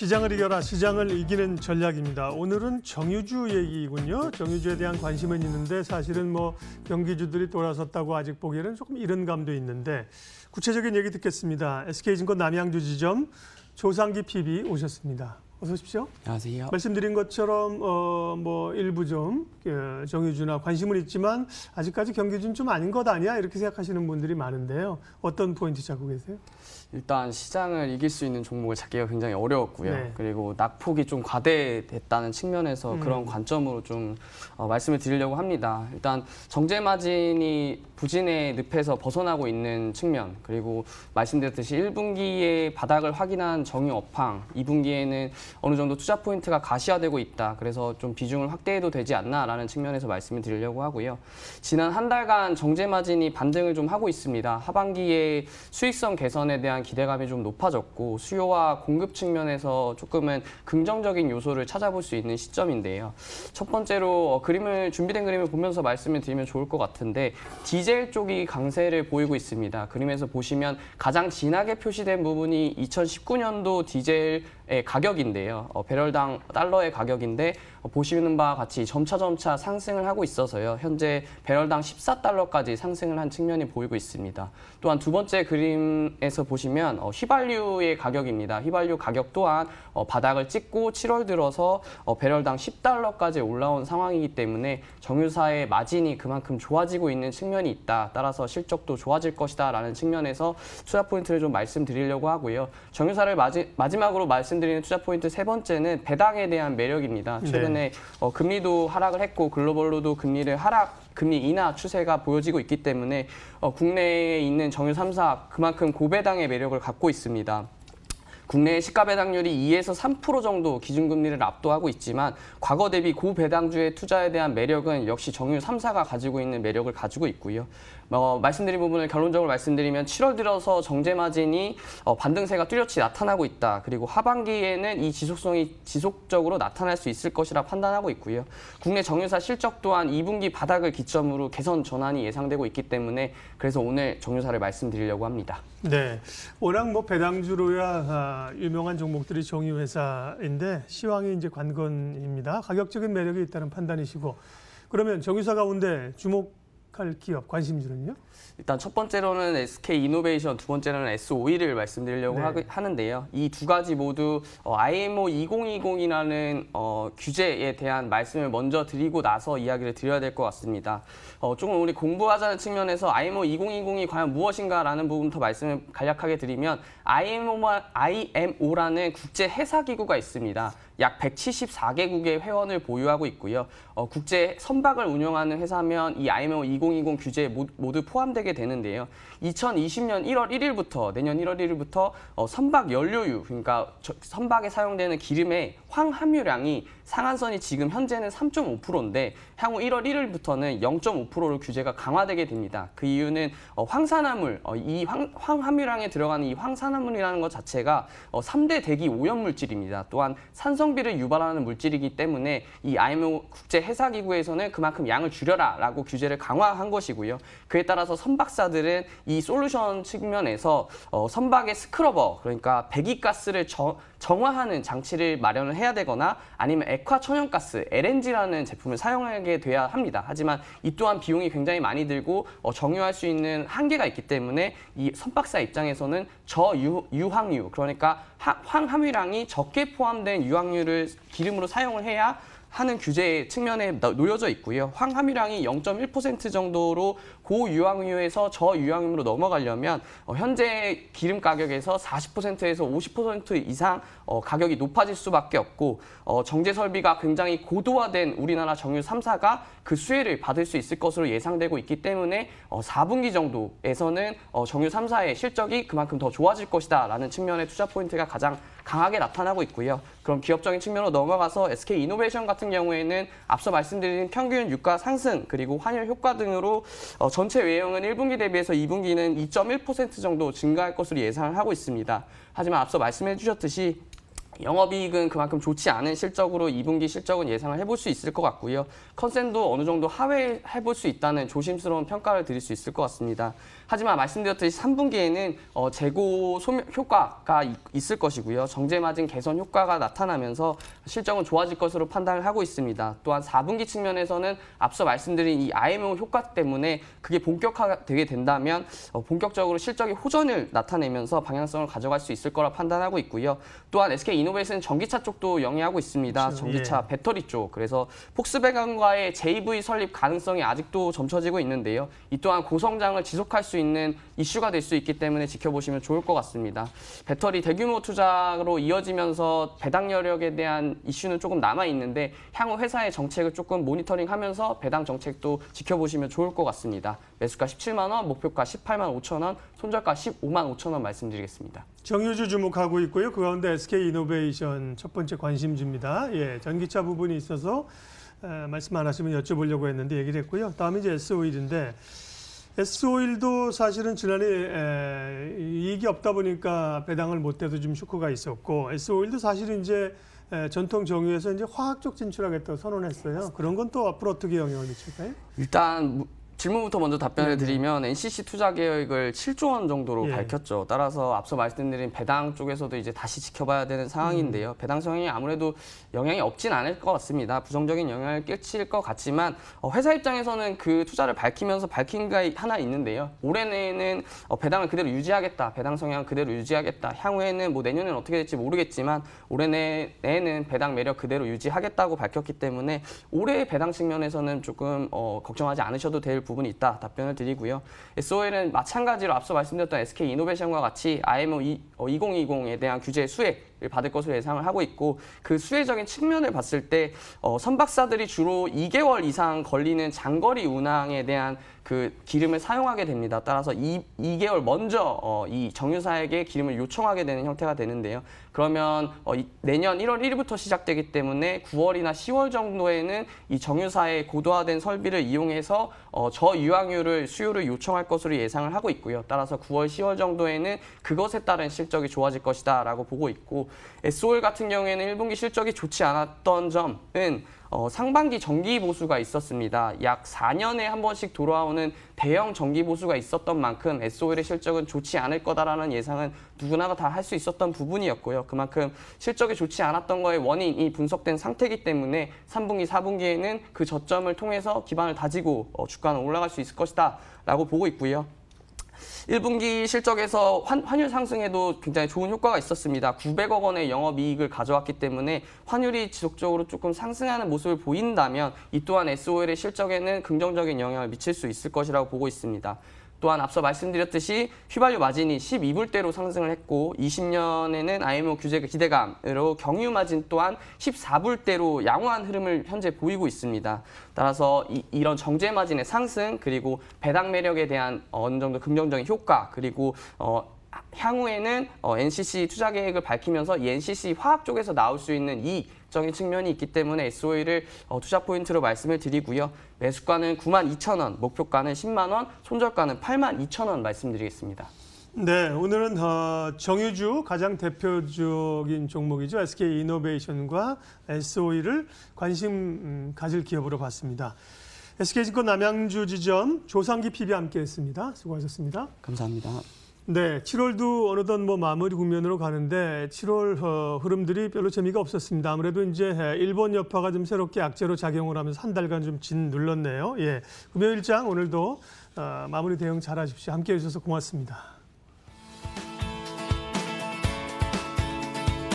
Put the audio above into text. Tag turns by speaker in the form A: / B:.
A: 시장을 이겨라, 시장을 이기는 전략입니다. 오늘은 정유주 얘기군요. 정유주에 대한 관심은 있는데 사실은 뭐 경기주들이 돌아섰다고 아직 보기에는 조금 이른 감도 있는데 구체적인 얘기 듣겠습니다. SK증권 남양주 지점 조상기 PB 오셨습니다. 어서 오십시오.
B: 안녕하세요.
A: 말씀드린 것처럼 뭐 일부 좀 정유주나 관심은 있지만 아직까지 경기주는 좀 아닌 것 아니야? 이렇게 생각하시는 분들이 많은데요. 어떤 포인트 잡고 계세요?
B: 일단 시장을 이길 수 있는 종목을 찾기가 굉장히 어려웠고요.
A: 네.
B: 그리고 낙폭이 좀 과대됐다는 측면에서 그런 관점으로 좀 말씀을 드리려고 합니다. 일단 정제 마진이 부진의 늪에서 벗어나고 있는 측면, 그리고 말씀드렸듯이 1분기에 바닥을 확인한 정유 업황, 2분기에는 어느 정도 투자 포인트가 가시화되고 있다. 그래서 좀 비중을 확대해도 되지 않나라는 측면에서 말씀을 드리려고 하고요. 지난 한 달간 정제 마진이 반등을 좀 하고 있습니다. 하반기에 수익성 개선에 대한 기대감이 좀 높아졌고 수요와 공급 측면에서 조금은 긍정적인 요소를 찾아볼 수 있는 시점인데요. 첫 번째로 준비된 그림을 보면서 말씀을 드리면 좋을 것 같은데 디젤 쪽이 강세를 보이고 있습니다. 그림에서 보시면 가장 진하게 표시된 부분이 2019년도 디젤의 가격인데요. 배럴당 달러의 가격인데 보시는 바와 같이 점차 상승을 하고 있어서요. 현재 배럴당 14달러까지 상승을 한 측면이 보이고 있습니다. 또한 두 번째 그림에서 보시면 휘발유의 가격입니다. 휘발유 가격 또한 바닥을 찍고 7월 들어서 배럴당 10달러까지 올라온 상황이기 때문에 정유사의 마진이 그만큼 좋아지고 있는 측면이 있다. 따라서 실적도 좋아질 것이다 라는 측면에서 투자 포인트를 좀 말씀드리려고 하고요. 정유사를 마지막으로 말씀드리는 투자 포인트 세 번째는 배당에 대한 매력입니다. 최근에 금리도 하락을 했고 글로벌로도 금리 인하 추세가 보여지고 있기 때문에 국내에 있는 정유 3사 그만큼 고배당의 매력을 갖고 있습니다. 국내의 시가 배당률이 2에서 3% 정도 기준금리를 압도하고 있지만 과거 대비 고배당주의 투자에 대한 매력은 역시 정유 3사가 가지고 있는 매력을 가지고 있고요. 말씀드린 부분을 결론적으로 말씀드리면 7월 들어서 정제 마진이 반등세가 뚜렷이 나타나고 있다. 그리고 하반기에는 이 지속성이 지속적으로 나타날 수 있을 것이라 판단하고 있고요. 국내 정유사 실적 또한 2분기 바닥을 기점으로 개선 전환이 예상되고 있기 때문에 그래서 오늘 정유사를 말씀드리려고 합니다.
A: 네, 워낙 뭐 배당주로야 유명한 종목들이 정유회사인데 시황이 이제 관건입니다. 가격적인 매력이 있다는 판단이시고 그러면 정유사 가운데 주목할 기업 관심주는요?
B: 일단 첫 번째로는 SK이노베이션, 두 번째로는 S-오일을 말씀드리려고 하는데요. 이 두 가지 모두 IMO 2020이라는 규제에 대한 말씀을 먼저 드리고 나서 이야기를 드려야 될 것 같습니다. 조금 우리 공부하자는 측면에서 IMO 2020이 과연 무엇인가라는 부분부터 말씀을 간략하게 드리면 IMO라는 국제 해사기구가 있습니다. 약 174개국의 회원을 보유하고 있고요. 국제 선박을 운영하는 회사면 이 IMO 2020 규제에 모두 포함되게 되는데요. 2020년 1월 1일부터 내년 1월 1일부터 선박 연료유, 그러니까 선박에 사용되는 기름의 황함유량이 상한선이 지금 현재는 3.5%인데 향후 1월 1일부터는 0.5%로 규제가 강화되게 됩니다. 그 이유는 황산화물, 이 황함유량에 들어가는 이 황산화물이라는 것 자체가 3대 대기 오염물질입니다. 또한 산성비를 유발하는 물질이기 때문에 이 IMO 국제 해사기구에서는 그만큼 양을 줄여라라고 규제를 강화한 것이고요. 그에 따라서 선박사들은 이 솔루션 측면에서 선박의 스크러버, 그러니까 배기가스를 정화하는 장치를 마련을 해야 되거나 아니면 액화천연가스, LNG라는 제품을 사용하게 돼야 합니다. 하지만 이 또한 비용이 굉장히 많이 들고 정유할 수 있는 한계가 있기 때문에 이 선박사 입장에서는 저유황유, 그러니까 황함유량이 적게 포함된 유황유를 기름으로 사용을 해야 하는 규제 측면에 놓여져 있고요. 황함유량이 0.1% 정도로 고유황유에서 저유황유로 넘어가려면 현재 기름 가격에서 40%에서 50% 이상 가격이 높아질 수밖에 없고 정제 설비가 굉장히 고도화된 우리나라 정유 3사가 그 수혜를 받을 수 있을 것으로 예상되고 있기 때문에 4분기 정도에서는 정유 3사의 실적이 그만큼 더 좋아질 것이다 라는 측면의 투자 포인트가 가장 강하게 나타나고 있고요. 그럼 기업적인 측면으로 넘어가서 SK이노베이션 같은 경우에는 앞서 말씀드린 평균 유가 상승 그리고 환율 효과 등으로 전체 외형은 1분기 대비해서 2분기는 2.1% 정도 증가할 것으로 예상을 하고 있습니다. 하지만 앞서 말씀해 주셨듯이 영업이익은 그만큼 좋지 않은 실적으로 2분기 실적은 예상을 해볼 수 있을 것 같고요. 컨센도 어느 정도 하회해볼 수 있다는 조심스러운 평가를 드릴 수 있을 것 같습니다. 하지만 말씀드렸듯이 3분기에는 재고 소멸 효과가 있을 것이고요. 정제마진 개선 효과가 나타나면서 실적은 좋아질 것으로 판단을 하고 있습니다. 또한 4분기 측면에서는 앞서 말씀드린 이 IMO 효과 때문에 그게 본격화되게 된다면 본격적으로 실적이 호전을 나타내면서 방향성을 가져갈 수 있을 거라 판단하고 있고요. 또한 SK이노베이스는 전기차 쪽도 영위하고 있습니다.
A: 그렇죠.
B: 전기차 배터리 쪽. 그래서 폭스바겐과의 JV 설립 가능성이 아직도 점쳐지고 있는데요. 이 또한 고성장을 지속할 수 있는 이슈가 될 수 있기 때문에 지켜보시면 좋을 것 같습니다. 배터리 대규모 투자로 이어지면서 배당 여력에 대한 이슈는 조금 남아있는데 향후 회사의 정책을 조금 모니터링하면서 배당 정책도 지켜보시면 좋을 것 같습니다. 매수가 17만 원, 목표가 18만 5천 원, 손절가 15만 5천 원 말씀드리겠습니다.
A: 정유주 주목하고 있고요. 그 가운데 SK이노베이션 첫 번째 관심주입니다. 예, 전기차 부분이 있어서 말씀 안 하시면 여쭤보려고 했는데 얘기를 했고요. 다음에 이제 S오일인데 S오일도 사실은 지난해 이익이 없다 보니까 배당을 못 해도 좀 쇼크가 있었고 S오일도 사실은 이제 전통 정유에서 이제 화학 쪽 진출하겠다고 선언했어요. 그런 건 또 앞으로 어떻게 영향을 미칠까요?
B: 일단 질문부터 먼저 답변을 드리면 NCC 투자 계획을 7조 원 정도로 밝혔죠. 따라서 앞서 말씀드린 배당 쪽에서도 이제 다시 지켜봐야 되는 상황인데요. 배당 성향이 아무래도 영향이 없진 않을 것 같습니다. 부정적인 영향을 끼칠 것 같지만 회사 입장에서는 그 투자를 밝히면서 밝힌 게 하나 있는데요. 올해 내에는 배당을 그대로 유지하겠다. 배당 성향 그대로 유지하겠다. 향후에는 뭐 내년에는 어떻게 될지 모르겠지만 올해 내에는 배당 매력 그대로 유지하겠다고 밝혔기 때문에 올해의 배당 측면에서는 조금 걱정하지 않으셔도 될 부분이 있다 답변을 드리고요. SOL은 마찬가지로 앞서 말씀드렸던 SK이노베이션과 같이 IMO 2020에 대한 규제 수혜를 받을 것으로 예상을 하고 있고 그 수혜적인 측면을 봤을 때 선박사들이 주로 2개월 이상 걸리는 장거리 운항에 대한 그 기름을 사용하게 됩니다. 따라서 2개월 먼저 이 정유사에게 기름을 요청하게 되는 형태가 되는데요. 그러면 내년 1월 1일부터 시작되기 때문에 9월이나 10월 정도에는 이 정유사의 고도화된 설비를 이용해서 저유황유를 수요를 요청할 것으로 예상을 하고 있고요. 따라서 9월, 10월 정도에는 그것에 따른 실적이 좋아질 것이다라고 보고 있고 SOL 같은 경우에는 1분기 실적이 좋지 않았던 점은 상반기 정기 보수가 있었습니다. 약 4년에 한 번씩 돌아오는 대형 정기 보수가 있었던 만큼 SOL의 실적은 좋지 않을 거다라는 예상은 누구나 다 할 수 있었던 부분이었고요. 그만큼 실적이 좋지 않았던 거의 원인이 분석된 상태이기 때문에 3분기, 4분기에는 그 저점을 통해서 기반을 다지고 주가는 올라갈 수 있을 것이다 라고 보고 있고요. 1분기 실적에서 환율 상승에도 굉장히 좋은 효과가 있었습니다. 900억 원의 영업이익을 가져왔기 때문에 환율이 지속적으로 조금 상승하는 모습을 보인다면 이 또한 SOL의 실적에는 긍정적인 영향을 미칠 수 있을 것이라고 보고 있습니다. 또한 앞서 말씀드렸듯이 휘발유 마진이 12불대로 상승을 했고 20년에는 IMO 규제 기대감으로 경유 마진 또한 14불대로 양호한 흐름을 현재 보이고 있습니다. 따라서 이런 정제 마진의 상승 그리고 배당 매력에 대한 어느 정도 긍정적인 효과 그리고 향후에는 NCC 투자 계획을 밝히면서 이 NCC 화학 쪽에서 나올 수 있는 이익적인 측면이 있기 때문에 SOL을 투자 포인트로 말씀을 드리고요. 매수가는 92,000원, 목표가는 10만 원, 손절가는 82,000원 말씀드리겠습니다.
A: 네, 오늘은 정유주 가장 대표적인 종목이죠. SK이노베이션과 SOL을 관심 가질 기업으로 봤습니다. SK증권 남양주 지점 조상기 PB 함께했습니다. 수고하셨습니다.
B: 감사합니다.
A: 네, 7월도 어느덧 마무리 국면으로 가는데 7월 흐름들이 별로 재미가 없었습니다. 아무래도 이제 일본 여파가 좀 새롭게 악재로 작용을 하면서 한 달간 좀 짓눌렀네요. 예, 금요일장 오늘도 마무리 대응 잘하십시오. 함께해 주셔서 고맙습니다.